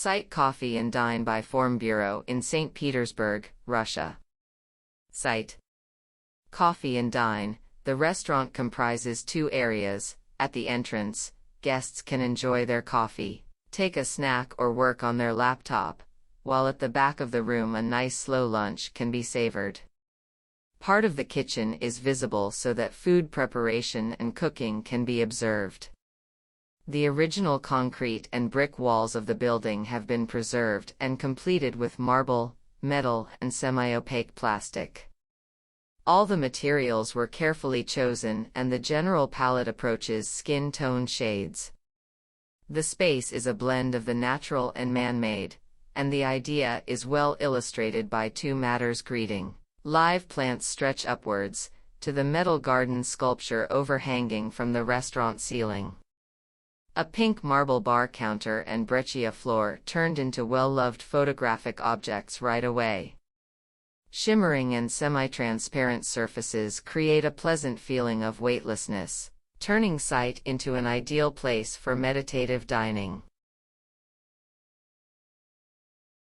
Sight Coffee and Dine by Form Bureau in St. Petersburg, Russia. Sight Coffee and Dine. The restaurant comprises two areas. At the entrance, guests can enjoy their coffee, take a snack or work on their laptop, while at the back of the room a nice slow lunch can be savored. Part of the kitchen is visible so that food preparation and cooking can be observed. The original concrete and brick walls of the building have been preserved and completed with marble, metal, and semi-opaque plastic. All the materials were carefully chosen and the general palette approaches skin tone shades. The space is a blend of the natural and man-made, and the idea is well illustrated by two matters greeting. Live plants stretch upwards, to the metal garden sculpture overhanging from the restaurant ceiling. A pink marble bar counter and breccia floor turned into well-loved photographic objects right away. Shimmering and semi-transparent surfaces create a pleasant feeling of weightlessness, turning Sight into an ideal place for meditative dining.